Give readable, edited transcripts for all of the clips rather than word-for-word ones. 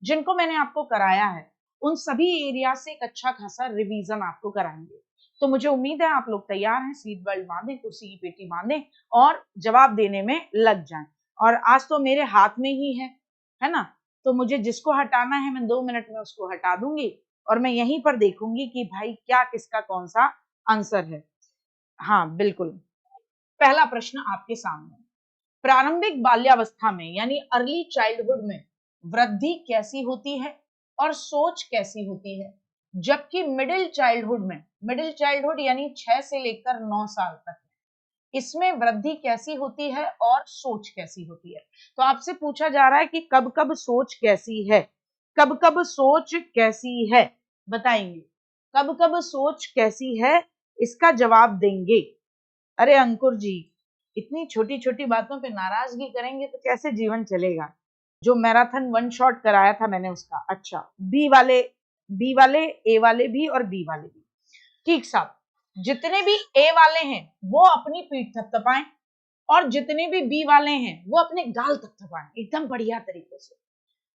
जिनको मैंने आपको कराया है उन सभी एरिया से एक अच्छा खासा रिवीजन आपको कराएंगे। तो मुझे उम्मीद है आप लोग तैयार हैं, सीट बेल्ट बांधें, कुर्सी की पेटी बांधें और जवाब देने में लग जाएं। और आज तो मेरे हाथ में ही है ना, तो मुझे जिसको हटाना है मैं 2 मिनट में उसको हटा दूंगी और मैं यहीं पर देखूंगी कि भाई क्या किसका कौन सा आंसर है। हाँ बिल्कुल, पहला प्रश्न आपके सामने, प्रारंभिक बाल्यावस्था में यानी अर्ली चाइल्डहुड में वृद्धि कैसी होती है और सोच कैसी होती है, जबकि मिडिल चाइल्डहुड में, मिडिल चाइल्डहुड यानी 6 से लेकर 9 साल तक, इसमें वृद्धि कैसी होती है और सोच कैसी होती है। तो आपसे पूछा जा रहा है कि कब कब सोच कैसी है, कब कब सोच कैसी है, बताएंगे कब कब सोच कैसी है, इसका जवाब देंगे। अरे अंकुर जी, इतनी छोटी छोटी बातों पे नाराजगी करेंगे तो कैसे जीवन चलेगा। जो मैराथन वन शॉट कराया था मैंने उसका, अच्छा बी वाले, बी वाले, ए वाले भी और बी वाले भी, ठीक साहब। जितने भी ए वाले हैं वो अपनी पीठ थपथपाएं और जितने भी बी वाले हैं वो अपने गाल थपथपाएं एकदम बढ़िया तरीके से।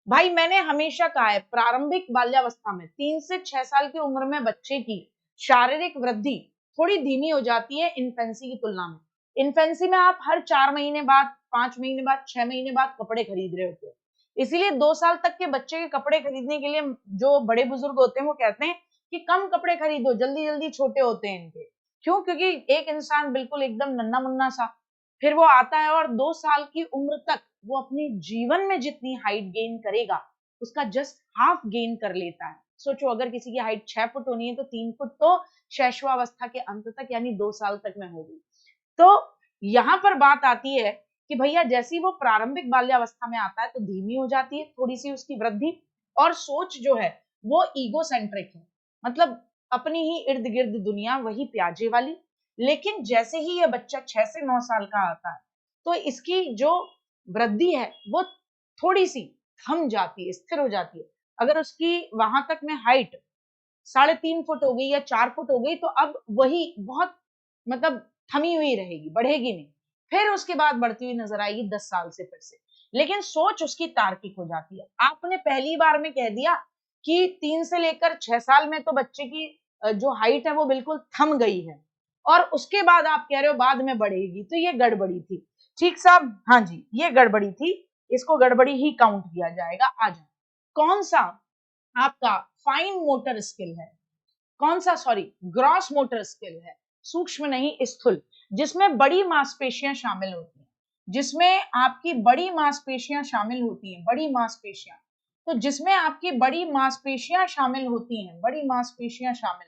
भाई मैंने हमेशा कहा है प्रारंभिक बाल्यावस्था में 3 से 6 साल की उम्र में बच्चे की शारीरिक वृद्धि थोड़ी धीमी हो जाती है इन्फेंसी की तुलना में। इन्फेंसी में आप हर 4 महीने बाद, 5 महीने बाद, 6 महीने बाद कपड़े खरीद रहे होते हो, इसीलिए 2 साल तक के बच्चे के कपड़े खरीदने के लिए जो बड़े बुजुर्ग होते हैं वो कहते हैं कि कम कपड़े खरीदो, जल्दी जल्दी छोटे होते हैं इनके। क्यों? क्योंकि एक इंसान बिल्कुल एकदम नन्ना मुन्ना सा, फिर वो आता है और 2 साल की उम्र तक वो अपने जीवन में जितनी हाइट गेन करेगा उसका जस्ट हाफ गेन कर लेता है। सोचो अगर किसी की हाइट 6 फुट होनी है तो 3 फुट तो शैशवावस्था के अंत तक यानी 2 साल तक में होगी। तो यहाँ पर बात आती है कि भैया जैसी वो प्रारंभिक बाल्यावस्था में आता है तो धीमी हो जाती है थोड़ी सी उसकी वृद्धि, और सोच जो है वो ईगो सेंट्रिक है, मतलब अपनी ही इर्द गिर्द दुनिया वही प्याजे वाली। लेकिन जैसे ही ये बच्चा 6 से 9 साल का आता है तो इसकी जो वृद्धि है वो थोड़ी सी थम जाती है, स्थिर हो जाती है। अगर उसकी वहां तक में हाइट 3.5 फुट हो गई या 4 फुट हो गई तो अब वही बहुत मतलब थमी हुई रहेगी, बढ़ेगी नहीं। फिर उसके बाद बढ़ती हुई नजर आएगी 10 साल से फिर से, लेकिन सोच उसकी तार्किक हो जाती है। आपने पहली बार में कह दिया कि 3 से लेकर 6 साल में तो बच्चे की जो हाइट है वो बिल्कुल थम गई है और उसके बाद आप कह रहे हो बाद में बढ़ेगी, तो ये गड़बड़ी थी। ठीक साहब, हाँ जी ये गड़बड़ी थी, इसको गड़बड़ी ही काउंट किया जाएगा। आ जाए कौन सा आपका फाइन मोटर स्किल है, कौन सा सॉरी ग्रॉस मोटर स्किल है, सूक्ष्म नहीं स्थूल, जिसमें बड़ी मांसपेशियां शामिल होती हैं, जिसमें आपकी बड़ी मांसपेशियां शामिल होती हैं, बड़ी मांसपेशियां, तो जिसमें आपकी बड़ी मांसपेशियां शामिल होती हैं, बड़ी मांसपेशियां शामिल,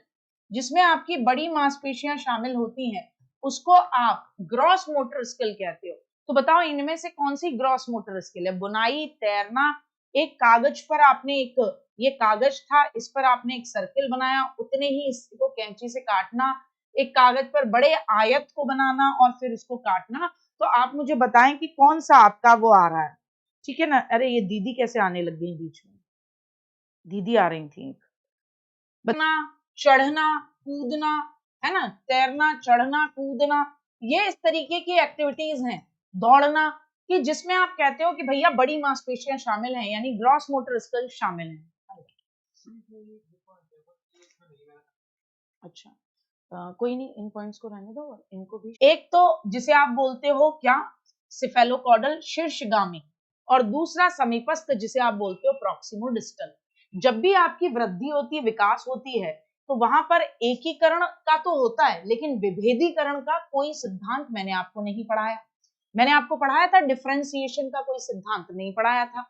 जिसमें आपकी बड़ी मांसपेशियां शामिल होती हैं उसको आप ग्रॉस मोटर स्किल कहते हो। तो बताओ इनमें से कौन सी ग्रॉस मोटर स्किल है? बुनाई, तैरना, एक कागज पर आपने एक, ये कागज था इस पर आपने एक सर्किल बनाया, उतने ही इसको कैंची से काटना, एक कागज पर बड़े आयत को बनाना और फिर उसको काटना। तो आप मुझे बताएं कि कौन सा आपका वो आ रहा है, ठीक है ना। अरे ये दीदी कैसे आने लग गई बीच में, दीदी आ रही थी। बना, चढ़ना, कूदना, है ना, तैरना, चढ़ना, कूदना, ये इस तरीके की एक्टिविटीज हैं, दौड़ना, कि जिसमें आप कहते हो कि भैया बड़ी मांसपेशियां शामिल हैं यानी ग्रॉस मोटर स्किल शामिल हैं। अच्छा कोई नहीं, इन पॉइंट्स को रहने दो और इनको भी। एक तो जिसे आप बोलते हो क्या, सिफेलोकॉडल शीर्षगामी, और दूसरा समीपस्थ जिसे आप बोलते हो प्रॉक्सिमो डिस्टल। जब भी आपकी वृद्धि होती है, विकास होती है, तो वहां पर एकीकरण का तो होता है लेकिन विभेदीकरण का कोई सिद्धांत मैंने आपको नहीं पढ़ाया। मैंने आपको पढ़ाया था डिफरेंशिएशन का कोई सिद्धांत नहीं पढ़ाया था।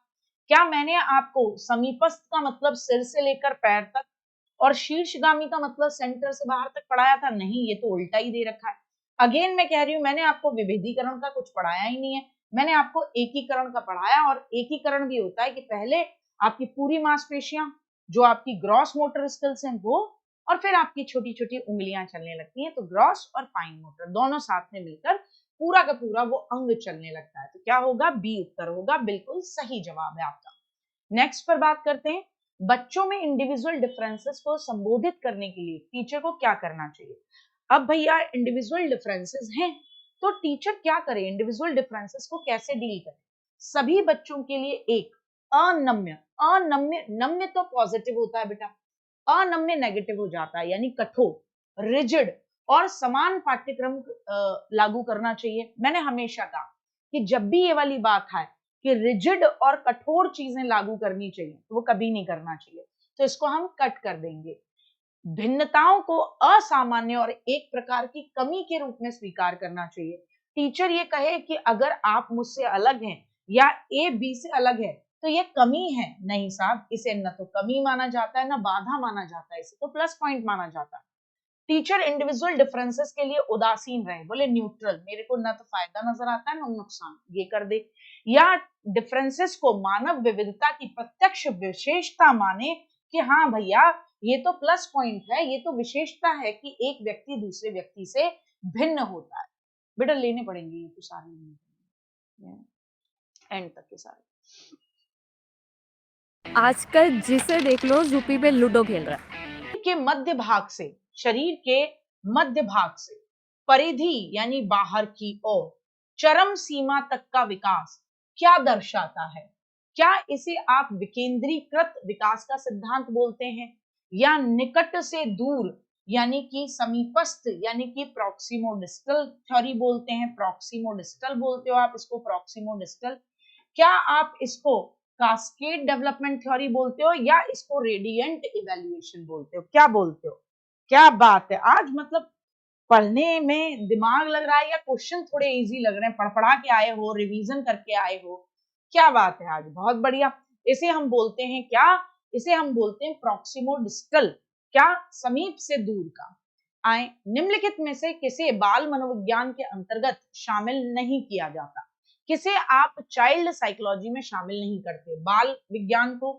क्या मैंने आपको समीपस्थ का मतलब सिर से लेकर पैर तक और शीर्षगामी का मतलब सेंटर से बाहर तक पढ़ाया था? नहीं, ये तो उल्टा ही दे रखा है। अगेन मैं कह रही हूं मैंने आपको विभेदीकरण का कुछ पढ़ाया ही नहीं है, मैंने आपको एकीकरण का पढ़ाया। और एकीकरण भी होता है कि पहले आपकी पूरी मांसपेशियां जो आपकी ग्रॉस मोटर स्किल्स हैं वो, और फिर आपकी छोटी छोटी उंगलियां चलने लगती हैं, तो ग्रॉस और फाइन मोटर दोनों साथ में मिलकर पूरा का पूरा वो अंग चलने लगता है। तो क्या होगा? बी उत्तर होगा, बिल्कुल सही जवाब है आपका। नेक्स्ट पर बात करते हैं, बच्चों में इंडिविजुअल डिफरेंसेस को संबोधित करने के लिए टीचर को क्या करना चाहिए। अब भैया इंडिविजुअल डिफरेंसेस हैं तो टीचर क्या करे, इंडिविजुअल डिफरेंसेस को कैसे डील करे। सभी बच्चों के लिए एक अनम्य, अनम्य, नम्य तो पॉजिटिव होता है बेटा, अनम्य नेगेटिव हो जाता है, यानी कठोर, रिजिड, और समान पाठ्यक्रम लागू करना चाहिए। मैंने हमेशा कहा कि जब भी ये वाली बात है कि रिजिड और कठोर चीजें लागू करनी चाहिए तो वो कभी नहीं करना चाहिए, तो इसको हम कट कर देंगे। भिन्नताओं को असामान्य और एक प्रकार की कमी के रूप में स्वीकार करना चाहिए। टीचर ये कहे कि अगर आप मुझसे अलग हैं या ए बी से अलग है तो ये कमी है, नहीं साहब, इसे न तो कमी माना जाता है ना बाधा माना जाता है, इसे तो प्लस पॉइंट माना जाता है। टीचर इंडिविजुअल डिफरेंसेस के लिए उदासीन रहे, बोले न्यूट्रल, मेरे को ना तो फायदा नजर आता है ना नुकसान, ये कर दे। या डिफरेंसेस को मानव विविधता की प्रत्यक्ष विशेषता माने कि हाँ भैया ये तो प्लस पॉइंट है, ये तो विशेषता है कि एक व्यक्ति दूसरे व्यक्ति से भिन्न होता है। बेटा लेने पड़ेंगे ये तो सारे एंड तक के सारे। आजकल जिसे देख लो यूपी पे लूडो खेल रहा है। के मध्य भाग से, शरीर के मध्य भाग से परिधि यानी बाहर की ओर चरम सीमा तक का विकास क्या दर्शाता है? क्या इसे आप विकेंद्रीकृत विकास का सिद्धांत बोलते हैं, या निकट से दूर यानी कि समीपस्थ यानी कि प्रॉक्सिमोडिस्टल थ्योरी बोलते हैं? प्रॉक्सिमोडिस्टल बोलते हो आप इसको, प्रॉक्सिमोडिस्टल। क्या आप इसको कास्केड डेवलपमेंट थ्योरी बोलते हो, या इसको रेडियंट इवैल्यूएशन बोलते हो? क्या बोलते हो? क्या बात है, आज मतलब पढ़ने में दिमाग लग रहा है या क्वेश्चन थोड़े इजी लग रहे हैं? पढ़ के आए हो, रिवीजन करके आए हो, क्या बात है, आज बहुत बढ़िया। इसे हम बोलते हैं क्या? इसे हम बोलते हैं प्रॉक्सिमोडिस्टल, क्या? समीप से दूर का। आए, निम्नलिखित में से किसे बाल मनोविज्ञान के अंतर्गत शामिल नहीं किया जाता? किसे आप चाइल्ड साइकोलॉजी में शामिल नहीं करते? बाल विज्ञान को,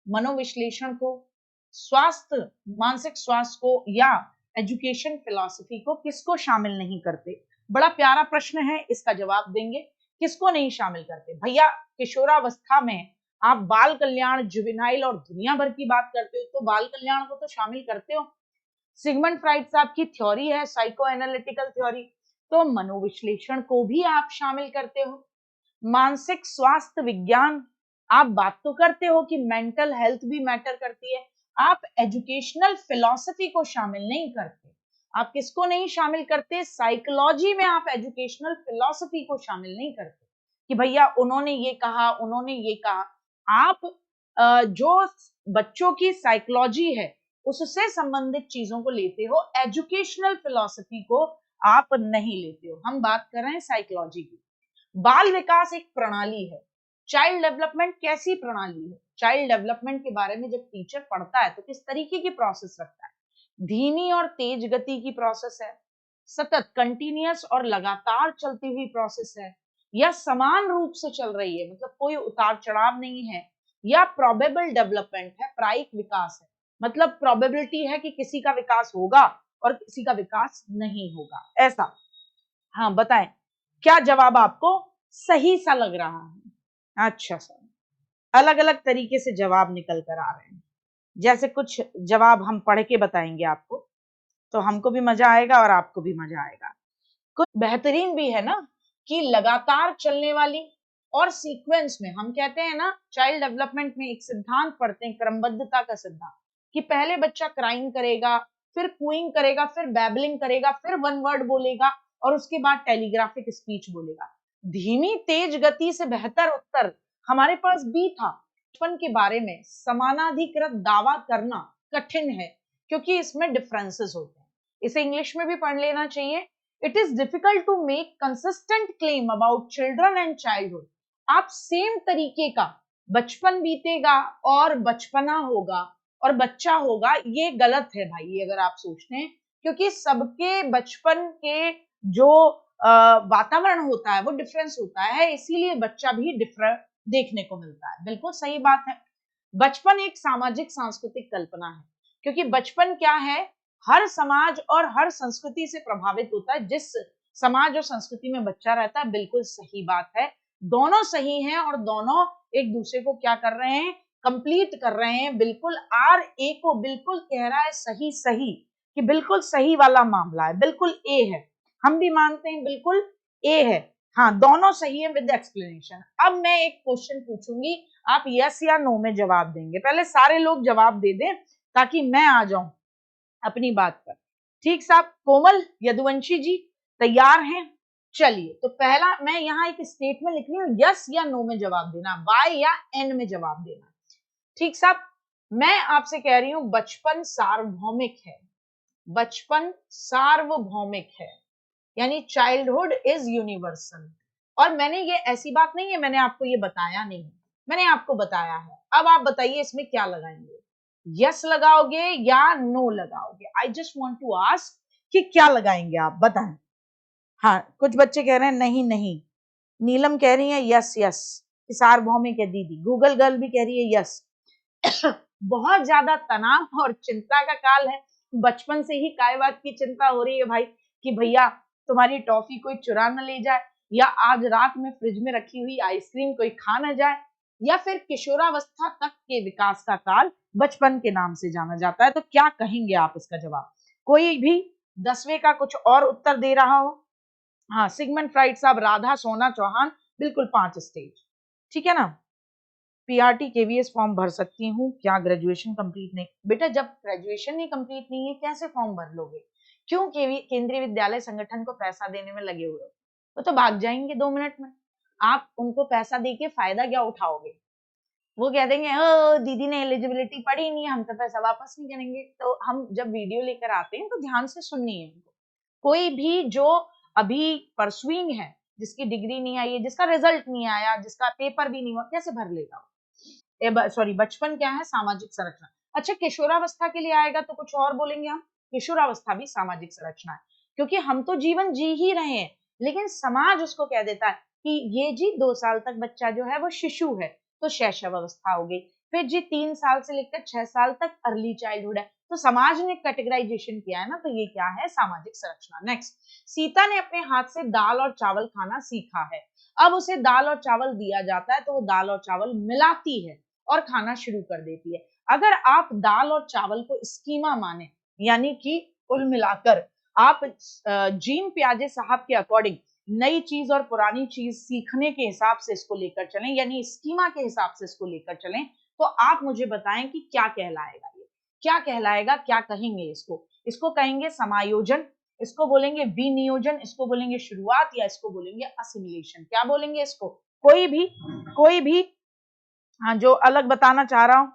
मनोविश्लेषण को, स्वास्थ्य, मानसिक स्वास्थ्य को, या एजुकेशन फिलॉसफी को, किसको शामिल नहीं करते? बड़ा प्यारा प्रश्न है, इसका जवाब देंगे। किसको नहीं शामिल करते भैया? किशोरावस्था में आप बाल कल्याण, जुवेनाइल और दुनिया भर की बात करते हो, तो बाल कल्याण को तो शामिल करते हो। सिगमंड फ्राइड साहब की थ्योरी है साइको एनालिटिकल थ्योरी, तो मनोविश्लेषण को भी आप शामिल करते हो। मानसिक स्वास्थ्य विज्ञान, आप बात तो करते हो कि मेंटल हेल्थ भी मैटर करती है, आप एजुकेशनल फिलॉसफी को शामिल नहीं करते। आप किसको नहीं शामिल करते? साइकोलॉजी में आप एजुकेशनल फिलॉसफी को शामिल नहीं करते कि भैया उन्होंने ये कहा, उन्होंने ये कहा। आप जो बच्चों की साइकोलॉजी है उससे संबंधित चीजों को लेते हो, एजुकेशनल फिलॉसफी को आप नहीं लेते हो। हम बात कर रहे हैं साइकोलॉजी की। बाल विकास एक प्रणाली है। चाइल्ड डेवलपमेंट कैसी प्रणाली है? चाइल्ड डेवलपमेंट के बारे में जब टीचर पढ़ता है तो किस तरीके की प्रोसेस रखता है? धीमी और तेज गति की प्रोसेस है, सतत कंटिन्यूअस और लगातार चलती हुई प्रोसेस है, या समान रूप से चल रही है, मतलब कोई उतार चढ़ाव नहीं है, या प्रोबेबल डेवलपमेंट है, प्रायिक विकास है, मतलब प्रोबेबिलिटी है कि किसी का विकास होगा और किसी का विकास नहीं होगा, ऐसा। हाँ बताएं, क्या जवाब आपको सही सा लग रहा है? अच्छा सर, अलग अलग तरीके से जवाब निकल कर आ रहे हैं। जैसे कुछ जवाब हम पढ़ के बताएंगे आपको, तो हमको भी मजा आएगा और आपको भी मजा आएगा। कुछ बेहतरीन भी है ना कि लगातार चलने वाली और सीक्वेंस में, हम कहते हैं ना चाइल्ड डेवलपमेंट में एक सिद्धांत पढ़ते हैं, क्रमबद्धता का सिद्धांत, कि पहले बच्चा क्राइंग करेगा, फिर कूइंग करेगा, फिर बैबलिंग करेगा, फिर वन वर्ड बोलेगा, और उसके बाद टेलीग्राफिक स्पीच बोलेगा। धीमी तेज गति से बेहतर उत्तर हमारे पास बी था। बचपन के बारे में समानाधिकृत दावा करना कठिन है क्योंकि इसमें डिफरेंसेस होते हैं। इसे इंग्लिश में भी पढ़ लेना चाहिए। It is difficult to make consistent claim about children and childhood. आप सेम तरीके का बचपन बीतेगा और बचपना होगा और बच्चा होगा, ये गलत है भाई, ये अगर आप सोचते हैं, क्योंकि सबके बचपन के जो वातावरण होता है वो डिफरेंस होता है, इसीलिए बच्चा भी डिफरेंट देखने को मिलता है। बिल्कुल सही बात है। बचपन एक सामाजिक सांस्कृतिक कल्पना है, क्योंकि बचपन क्या है, हर समाज और हर संस्कृति से प्रभावित होता है। जिस समाज और संस्कृति में बच्चा रहता है, बिल्कुल सही बात है, दोनों सही हैं और दोनों एक दूसरे को क्या कर रहे हैं, कंप्लीट कर रहे हैं। बिल्कुल आर ए को बिल्कुल कह रहा है सही सही, कि बिल्कुल सही वाला मामला है, बिल्कुल ए है, हम भी मानते हैं बिल्कुल ए है। हाँ, दोनों सही है विद एक्सप्लेनेशन। अब मैं एक क्वेश्चन पूछूंगी, आप यस या नो में जवाब देंगे। पहले सारे लोग जवाब दे दें ताकि मैं आ जाऊं अपनी बात पर। ठीक साहब, कोमल, यदुवंशी जी तैयार हैं? चलिए, तो पहला मैं यहाँ एक स्टेटमेंट लिख रही हूँ, यस या नो में जवाब देना, वाई या एन में जवाब देना। ठीक साहब, मैं आपसे कह रही हूं बचपन सार्वभौमिक है। बचपन सार्वभौमिक है, यानी चाइल्डहुड इज यूनिवर्सल। और मैंने ये ऐसी बात नहीं है, मैंने आपको ये बताया नहीं, मैंने आपको बताया है। अब आप बताइए इसमें क्या लगाएंगे, यस लगाओगे या नो लगाओगे? I just want to ask कि क्या लगाएंगे आप, बताएं। हाँ, कुछ बच्चे कह रहे हैं नहीं नहीं, नीलम कह रही है यस यस, सार्वभौमिक है दीदी, गूगल गर्ल भी कह रही है यस। बहुत ज्यादा तनाव और चिंता का काल है, बचपन से ही काय बात की चिंता हो रही है भाई कि भैया तुम्हारी टॉफी कोई चुरा न ले जाए, या आज रात में फ्रिज में रखी हुई आइसक्रीम कोई खा न जाए, या फिर किशोरावस्था तक के विकास का काल बचपन के नाम से जाना जाता है। तो क्या कहेंगे आप इसका जवाब? कोई भी 10वें का कुछ और उत्तर दे रहा हो? हाँ, सिगमंड फ्राइड साहब, राधा सोना चौहान, बिल्कुल 5 स्टेज, ठीक है ना। पीआरटी केवीएस फॉर्म भर सकती हूँ क्या? ग्रेजुएशन कंप्लीट नहीं। बेटा, जब ग्रेजुएशन ही कंप्लीट नहीं है कैसे फॉर्म भर लोगे? क्यों केंद्रीय विद्यालय संगठन को पैसा देने में लगे हुए हो? वो तो भाग जाएंगे 2 मिनट में। आप उनको पैसा दे के फायदा क्या उठाओगे? वो कह देंगे दीदी ने एलिजिबिलिटी पढ़ी नहीं, हम तो पैसा वापस नहीं करेंगे। तो हम जब वीडियो लेकर आते हैं तो ध्यान से सुननी है उनको। कोई भी जो अभी परसुइंग है, जिसकी डिग्री नहीं आई है, जिसका रिजल्ट नहीं आया, जिसका पेपर भी नहीं हुआ, कैसे भर लेगा? सॉरी, बचपन क्या है? सामाजिक संरचना। अच्छा, किशोरावस्था के लिए आएगा तो कुछ और बोलेंगे हम। किशोरावस्था भी सामाजिक संरचना है, क्योंकि हम तो जीवन जी ही रहे हैं, लेकिन समाज उसको कह देता है कि ये जी 2 साल तक बच्चा जो है वो शिशु है, तो शैशव अवस्था हो गई। फिर जी 3 साल से लेकर 6 साल तक अर्ली चाइल्डहुड है, तो समाज ने कैटेगराइजेशन किया है ना, तो ये क्या है? सामाजिक संरचना। नेक्स्ट, सीता ने अपने हाथ से दाल और चावल खाना सीखा है। अब उसे दाल और चावल दिया जाता है तो वो दाल और चावल मिलाती है और खाना शुरू कर देती है। अगर आप दाल और चावल को स्कीमा माने, यानी कि कुल मिलाकर आप जीन पियाजे साहब के अकॉर्डिंग नई चीज और पुरानी चीज सीखने के हिसाब से इसको लेकर चलें, यानी स्कीमा के हिसाब से इसको लेकर चलें, तो आप मुझे बताएं कि क्या कहलाएगा ये, क्या कहलाएगा, क्या कहेंगे इसको? इसको कहेंगे समायोजन, इसको बोलेंगे विनियोजन, इसको बोलेंगे शुरुआत, या इसको बोलेंगे असिमिलेशन। क्या बोलेंगे इसको? कोई भी हाँ, जो अलग बताना चाह रहा हूं।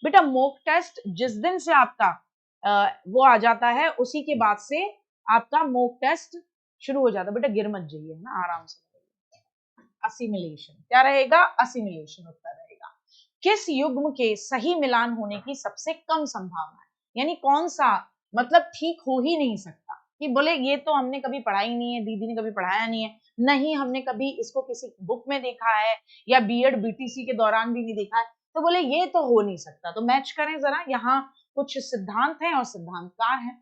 बेटा, मॉक टेस्ट जिस दिन से आपका वो आ जाता है, उसी के बाद से आपका मॉक टेस्ट शुरू हो जाता है। बेटा गिर मत जाइए ना, आराम से। असिमिलेशन क्या रहेगा? असिमिलेशन उत्तर रहेगा। किस युग्म के सही मिलान होने की सबसे कम संभावना है? यानी कौन सा मतलब ठीक हो ही नहीं सकता, कि बोले ये तो हमने कभी पढ़ा ही नहीं है, दीदी ने कभी पढ़ाया नहीं है, नहीं हमने कभी इसको किसी बुक में देखा है, या बीएड बीटीसी के दौरान भी नहीं देखा है, तो बोले ये तो हो नहीं सकता। तो मैच करें जरा, यहाँ कुछ सिद्धांत हैं और सिद्धांतकार हैं।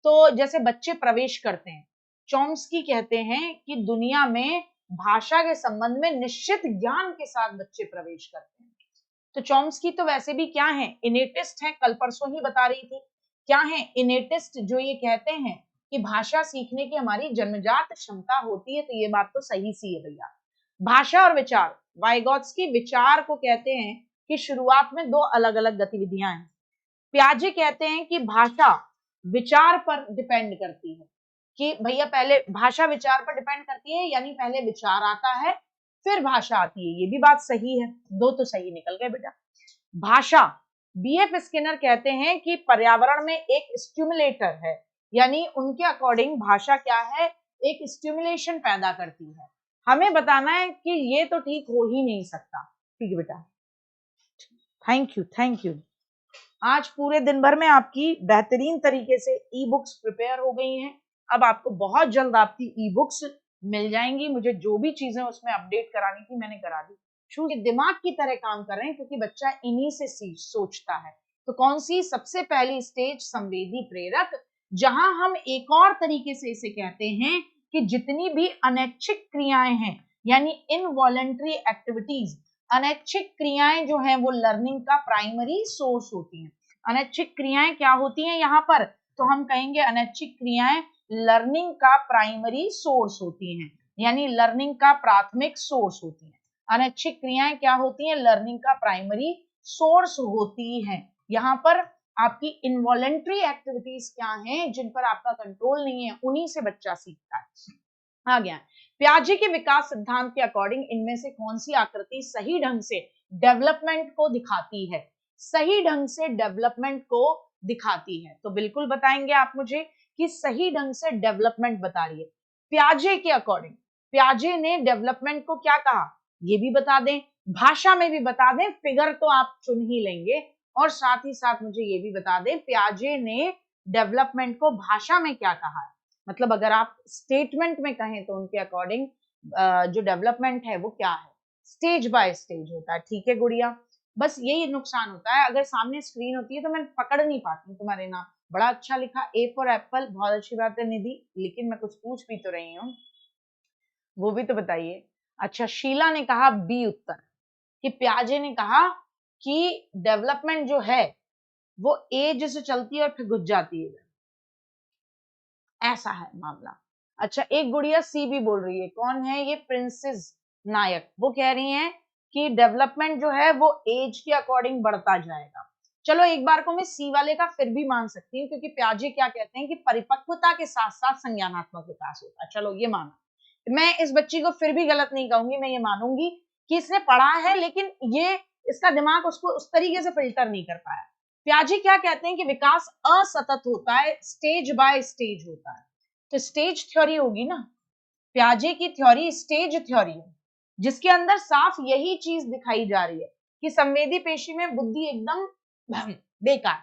तो जैसे बच्चे प्रवेश करते हैं, चॉम्स्की कहते हैं कि दुनिया में भाषा के संबंध में निश्चित ज्ञान के साथ बच्चे प्रवेश करते हैं। तो चॉम्स्की तो वैसे भी क्या है? इनेटिस्ट है, कल परसों ही बता रही थी। क्या है? इनेटिस्ट, जो ये कहते हैं कि भाषा सीखने की हमारी जन्मजात क्षमता होती है। तो ये बात तो सही सी है भैया। भाषा और विचार, वाइगॉत्स्की विचार को कहते हैं कि शुरुआत में 2 अलग अलग गतिविधियां हैं। प्याजे कहते हैं कि भाषा विचार पर डिपेंड करती है, कि भैया पहले भाषा विचार पर डिपेंड करती है, यानी पहले विचार आता है फिर भाषा आती है। ये भी बात सही है, 2 तो सही निकल गए बेटा। भाषा, बीएफ स्किनर कहते हैं कि पर्यावरण में एक स्टिमुलेटर है, यानी उनके अकॉर्डिंग भाषा क्या है? एक स्टिमुलेशन पैदा करती है। हमें बताना है कि ये तो ठीक हो ही नहीं सकता। ठीक है बेटा, थैंक यू, थैंक यू। आज पूरे दिन भर में आपकी बेहतरीन तरीके से ई बुक्स प्रिपेयर हो गई हैं। अब आपको बहुत जल्द आपकी ई बुक्स मिल जाएंगी। मुझे जो भी चीजें उसमें अपडेट करानी थी मैंने करा दी। शुरू दिमाग की तरह काम कर रहे हैं, क्योंकि बच्चा इन्हीं से सोचता है। तो कौन सी सबसे पहली स्टेज? संवेदी प्रेरक, जहां हम एक और तरीके से इसे कहते हैं कि जितनी भी अनैच्छिक क्रियाएं हैं, यानी इनवॉलंटरी एक्टिविटीज, अनैच्छिक क्रियाएं जो हैं वो लर्निंग का प्राइमरी सोर्स होती हैं। अनैच्छिक क्रियाएं क्या होती हैं यहाँ पर? तो हम कहेंगे अनैच्छिक क्रियाएं लर्निंग का प्राइमरी सोर्स होती हैं। यानी लर्निंग का प्राथमिक सोर्स होती है। अनैच्छिक क्रियाएं क्या होती हैं? लर्निंग का प्राइमरी सोर्स होती हैं। यहाँ पर आपकी इनवॉलेंट्री एक्टिविटीज क्या हैं जिन पर आपका कंट्रोल नहीं है, उन्हीं से बच्चा सीखता है। आ गया पियाजे के विकास सिद्धांत के अकॉर्डिंग इनमें से कौन सी आकृति सही ढंग से डेवलपमेंट को दिखाती है? सही ढंग से डेवलपमेंट को दिखाती है, तो बिल्कुल बताएंगे आप मुझे कि सही ढंग से डेवलपमेंट बता रही है। पियाजे के अकॉर्डिंग पियाजे ने डेवलपमेंट को क्या कहा ये भी बता दें, भाषा में भी बता दें, फिगर तो आप चुन ही लेंगे, और साथ ही साथ मुझे ये भी बता दें पियाजे ने डेवलपमेंट को भाषा में क्या कहा है। मतलब अगर आप स्टेटमेंट में कहें तो उनके अकॉर्डिंग जो डेवलपमेंट है वो क्या है? स्टेज बाय स्टेज होता है। ठीक है गुड़िया, बस यही नुकसान होता है, अगर सामने स्क्रीन होती है तो मैं पकड़ नहीं पाती तुम्हारे नाम। बड़ा अच्छा लिखा, ए फॉर एप्पल, बहुत अच्छी बात है निधि, लेकिन मैं कुछ पूछ भी तो रही हूँ, वो भी तो बताइए। अच्छा, शीला ने कहा बी उत्तर, कि पियाजे ने कहा कि डेवलपमेंट जो है वो एज से चलती है और फिर घुस जाती है, ऐसा है मामला। अच्छा, एक गुड़िया सी भी बोल रही है, कौन है ये? प्रिंसेस नायक, वो कह रही हैं कि डेवलपमेंट जो है वो एज के अकॉर्डिंग बढ़ता जाएगा। चलो एक बार को मैं सी वाले का फिर भी मान सकती हूँ, क्योंकि पियाजे क्या कहते हैं कि परिपक्वता के साथ साथ संज्ञानात्मक विकास होता है। चलो ये माना, मैं इस बच्ची को फिर भी गलत नहीं कहूंगी, मैं ये मानूंगी कि इसने पढ़ा है लेकिन ये इसका दिमाग उसको उस तरीके से फिल्टर नहीं कर पाया। पियाजे क्या कहते हैं कि विकास असतत होता है, स्टेज बाय स्टेज होता है। तो स्टेज थ्योरी होगी ना, पियाजे की थ्योरी स्टेज थ्योरी है, जिसके अंदर साफ यही चीज दिखाई जा रही है कि संवेदी पेशी में बुद्धि एकदम बेकार,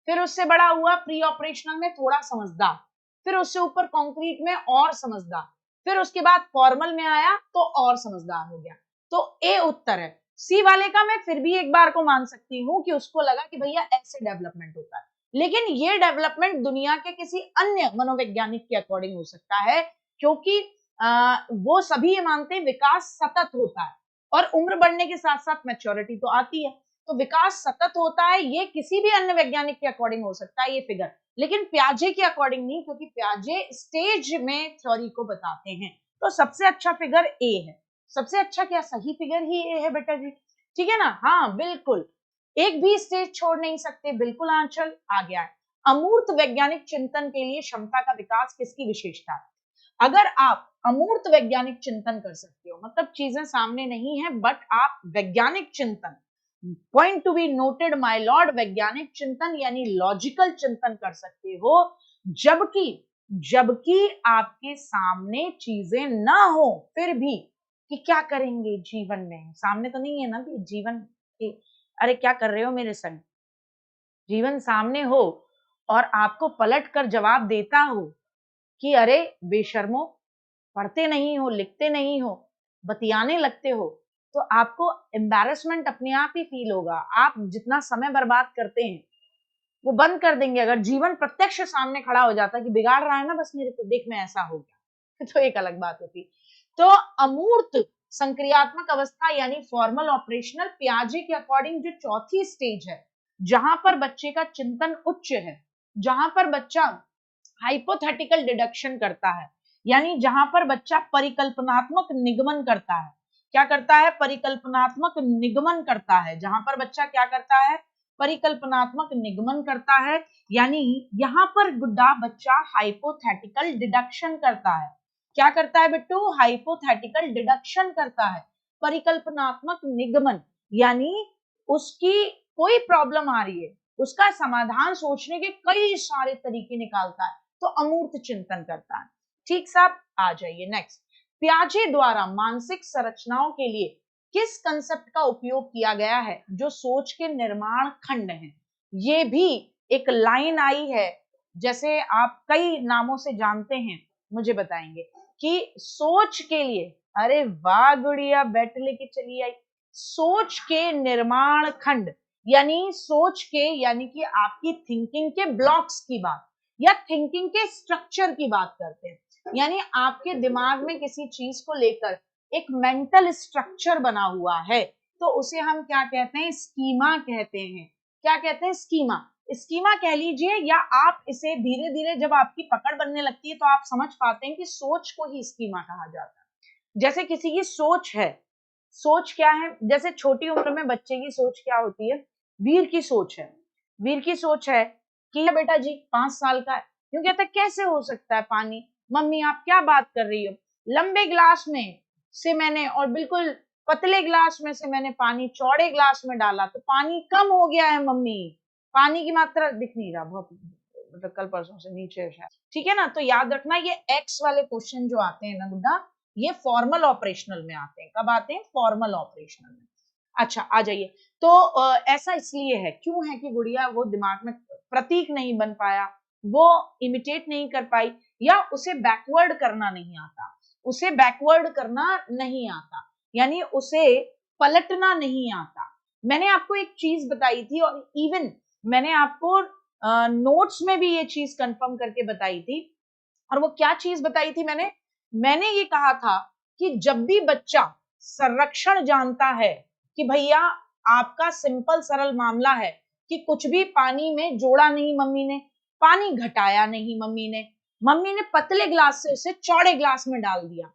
फिर उससे बड़ा हुआ प्री ऑपरेशनल में थोड़ा समझदार, फिर उससे ऊपर कॉन्क्रीट में और समझदार, फिर उसके बाद फॉर्मल में आया तो और समझदार हो गया। तो ए उत्तर है। सी वाले का मैं फिर भी एक बार को मान सकती हूँ कि उसको लगा कि भैया ऐसे डेवलपमेंट होता है, लेकिन ये डेवलपमेंट दुनिया के किसी अन्य मनोवैज्ञानिक के अकॉर्डिंग हो सकता है, क्योंकि वो सभी ये मानते हैं विकास सतत होता है और उम्र बढ़ने के साथ साथ मैच्योरिटी तो आती है, तो विकास सतत होता है। ये किसी भी अन्य वैज्ञानिक के अकॉर्डिंग हो सकता है ये फिगर, लेकिन पियाजे के अकॉर्डिंग नहीं, क्योंकि पियाजे स्टेज में थ्योरी को बताते हैं। तो सबसे अच्छा फिगर ए है। सबसे अच्छा क्या? सही फिगर ही ए है बेटा जी, ठीक है ना? हाँ बिल्कुल, एक भी स्टेज छोड़ नहीं सकते, बिल्कुल आंचल आ गया है। अमूर्त वैज्ञानिक चिंतन के लिए क्षमता का विकास किसकी विशेषता है? अगर आप अमूर्त वैज्ञानिक चिंतन कर सकते हो, मतलब चीजें सामने नहीं है बट आप वैज्ञानिक चिंतन, point to be noted my Lord, वैज्ञानिक चिंतन यानी लॉजिकल चिंतन कर सकते हो, जबकि जबकि आपके सामने चीजें ना हो, फिर भी कि क्या करेंगे जीवन में, सामने तो नहीं है ना भी जीवन के, अरे क्या कर रहे हो मेरे संग, जीवन सामने हो और आपको पलट कर जवाब देता हो कि अरे बेशर्मो, पढ़ते नहीं हो, लिखते नहीं हो, बतियाने लगते हो, तो आपको एम्बैरेसमेंट अपने आप ही फील होगा। आप जितना समय बर्बाद करते हैं वो बंद कर देंगे। अगर जीवन प्रत्यक्ष सामने खड़ा हो जाता कि बिगाड़ रहा है ना बस मेरे को, देख मैं ऐसा हो गया, तो एक अलग बात होती। तो अमूर्त संक्रियात्मक अवस्था यानी फॉर्मल ऑपरेशनल, पियाजे के अकॉर्डिंग जो चौथी स्टेज है, जहां पर बच्चे का चिंतन उच्च है, जहां पर बच्चा हाइपोथेटिकल डिडक्शन करता है, यानी जहां पर बच्चा परिकल्पनात्मक निगमन करता है। क्या करता है? परिकल्पनात्मक निगमन करता है। जहां पर बच्चा क्या करता है? परिकल्पनात्मक निगमन करता है, यानी यहां पर गुड्डा बच्चा हाइपोथेटिकल डिडक्शन करता है। क्या करता है बिट्टू? हाइपोथेटिकल डिडक्शन करता है। परिकल्पनात्मक निगमन यानी उसकी कोई प्रॉब्लम आ रही है, उसका समाधान सोचने के कई सारे तरीके निकालता है, तो अमूर्त चिंतन करता है। ठीक साहब, आ जाइए नेक्स्ट। पियाजे द्वारा मानसिक संरचनाओं के लिए किस कंसेप्ट का उपयोग किया गया है जो सोच के निर्माण खंड है? ये भी एक लाइन आई है, जैसे आप कई नामों से जानते हैं, मुझे बताएंगे कि सोच के लिए, अरे वाह गुड़िया, बैठ लेके चली आई, सोच के निर्माण खंड यानी सोच के, यानी कि आपकी थिंकिंग के ब्लॉक्स की बात या थिंकिंग के स्ट्रक्चर की बात करते हैं, यानी आपके दिमाग में किसी चीज को लेकर एक मेंटल स्ट्रक्चर बना हुआ है, तो उसे हम क्या कहते हैं? स्कीमा कहते हैं। क्या कहते हैं? स्कीमा। स्कीमा कह लीजिए, या आप इसे धीरे धीरे जब आपकी पकड़ बनने लगती है तो आप समझ पाते हैं कि सोच को ही स्कीमा कहा जाता है। जैसे किसी की सोच है, सोच क्या है, जैसे छोटी उम्र में बच्चे की सोच क्या होती है, वीर की सोच है। वीर की सोच है कि बेटा जी 5 साल का है, क्यों कहता है कैसे हो सकता है पानी, मम्मी आप क्या बात कर रही हो, लंबे ग्लास में से मैंने और बिल्कुल पतले ग्लास में से मैंने पानी चौड़े ग्लास में डाला तो पानी कम हो गया है मम्मी, पानी की मात्रा दिख नहीं रहा, बहुत मतलब कल परसों से नीचे है शायद, ठीक है ना। तो याद रखना ये एक्स वाले क्वेश्चन जो आते हैं ना गुड्डा, ये फॉर्मल ऑपरेशनल में आते हैं। कब आते हैं? फॉर्मल ऑपरेशनल में। अच्छा आ जाइए। तो ऐसा इसलिए है, क्यों है कि गुड़िया वो दिमाग में प्रतीक नहीं बन पाया, वो इमिटेट नहीं कर पाई, या उसे बैकवर्ड करना नहीं आता, उसे बैकवर्ड करना नहीं आता, यानी उसे पलटना नहीं आता। मैंने आपको एक चीज बताई थी और इवन मैंने आपको नोट्स में भी ये चीज कंफर्म करके बताई थी। और वो क्या चीज बताई थी मैंने ये कहा था कि जब भी बच्चा संरक्षण जानता है कि भैया आपका सिंपल सरल मामला है कि कुछ भी पानी में जोड़ा नहीं मम्मी ने, पानी घटाया नहीं मम्मी ने पतले ग्लास से उसे चौड़े ग्लास में डाल दिया,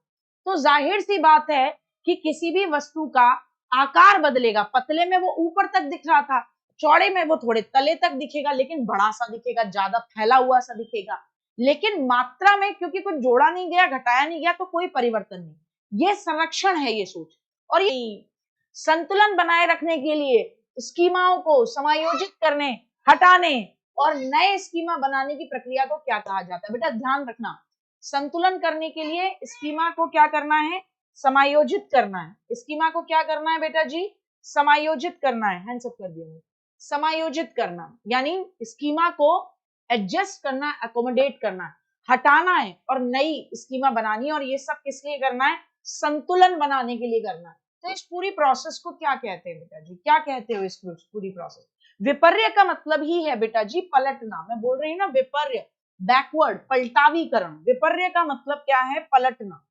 तो जाहिर सी बात है कि किसी भी वस्तु का आकार बदलेगा। पतले में वो ऊपर तक दिख रहा था, चौड़े में वो थोड़े तले तक दिखेगा, लेकिन बड़ा सा दिखेगा, ज्यादा फैला हुआ सा दिखेगा। लेकिन मात्रा में क्योंकि कुछ जोड़ा नहीं गया, घटाया नहीं गया, तो कोई परिवर्तन नहीं। ये संरक्षण है ये सोच। और ये संतुलन बनाए रखने के लिए स्कीमाओं को समायोजित करने, हटाने और नए स्कीमा बनाने की प्रक्रिया को क्या कहा जाता है? बेटा ध्यान रखना, संतुलन करने के लिए स्कीमा को क्या करना है? समायोजित करना है। स्कीमा को क्या करना है बेटा जी? समायोजित करना है। हैंड्स अप कर दिया। समायोजित करना यानी स्कीमा को एडजस्ट करना है, अकोमोडेट करना है, हटाना है और नई स्कीमा बनानी है। और ये सब किस लिए करना है? संतुलन बनाने के लिए करना है। तो इस पूरी प्रोसेस को क्या कहते हैं बेटा जी? क्या कहते हो इस पूरी प्रोसेस? विपर्य का मतलब ही है बेटा जी पलटना। मैं बोल रही हूँ ना विपर्य, बैकवर्ड, पलटावीकरण। विपर्य का मतलब क्या है? पलटना।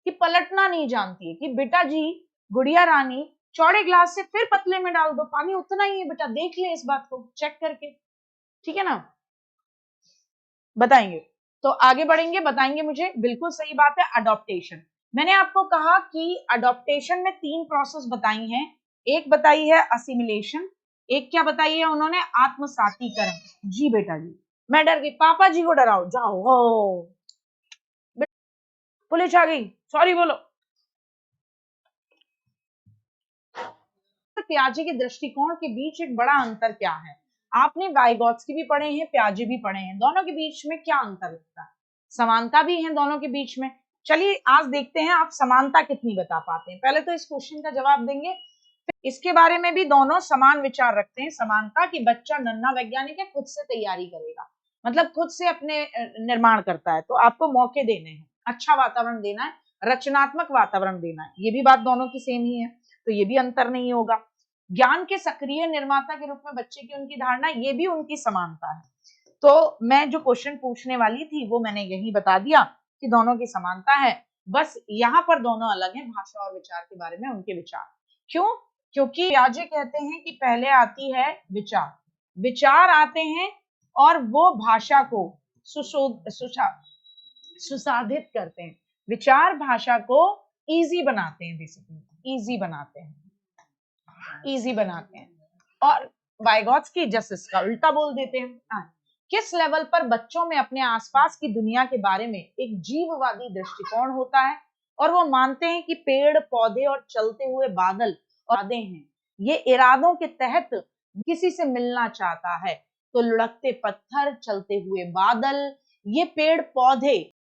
कि पलटना नहीं जानती है कि बेटा जी गुड़िया रानी चौड़े ग्लास से फिर पतले में डाल दो, पानी उतना ही है बेटा, देख ले इस बात को चेक करके, ठीक है ना। बताएंगे तो आगे बढ़ेंगे, बताएंगे मुझे। बिल्कुल सही बात है। अडॉप्टेशन, मैंने आपको कहा कि अडॉप्टेशन में 3 प्रोसेस बताई हैं। एक बताई है असिमिलेशन, एक क्या बताई है उन्होंने? आत्मसातीकरण। जी बेटा जी, मैं डर गई, पापा जी को डराओ जाओ। हो पुलिस आ गई, सॉरी बोलो। प्याजे के दृष्टिकोण के बीच एक बड़ा अंतर क्या है? आपने वाइगॉत्स्की भी पढ़े हैं, प्याजे भी पढ़े हैं, दोनों के बीच में क्या अंतर लगता है? समानता भी है दोनों के बीच में। चलिए आज देखते हैं आप समानता कितनी बता पाते हैं। पहले तो इस क्वेश्चन का जवाब देंगे, इसके बारे में भी दोनों समान विचार रखते हैं। समानता की बच्चा नन्हा वैज्ञानिक है, खुद से तैयारी करेगा, मतलब खुद से अपने निर्माण करता है, तो आपको मौके देने हैं, अच्छा वातावरण देना है, रचनात्मक वातावरण देना है। ये भी बात दोनों की सेम ही है, तो ये भी अंतर नहीं होगा। ज्ञान के सक्रिय निर्माता के रूप में बच्चे की उनकी धारणा, ये भी उनकी समानता है। तो मैं जो क्वेश्चन पूछने वाली थी वो मैंने यही बता दिया कि दोनों की समानता है, बस यहाँ पर दोनों अलग हैं भाषा और विचार के बारे में उनके विचार। क्यों? क्योंकि प्याजे कहते हैं कि पहले आती है विचार, विचार आते हैं और वो भाषा को सुसाधित करते हैं, विचार भाषा को इजी बनाते हैं, बेसिकली इजी बनाते हैं, इजी बनाते हैं। और वाइगॉत्स्की जस्ट इसका उल्टा बोल देते हैं। किस लेवल पर बच्चों में अपने आसपास की दुनिया के बारे में एक जीववादी दृष्टिकोण होता है और वो मानते हैं कि पेड़ पौधे और चलते हुए बादल इरादे हैं, ये इरादों के तहत किसी से मिलना चाहता है, तो लुढ़कते पत्थर, चलते हुए बादल, ये पेड़ पौधे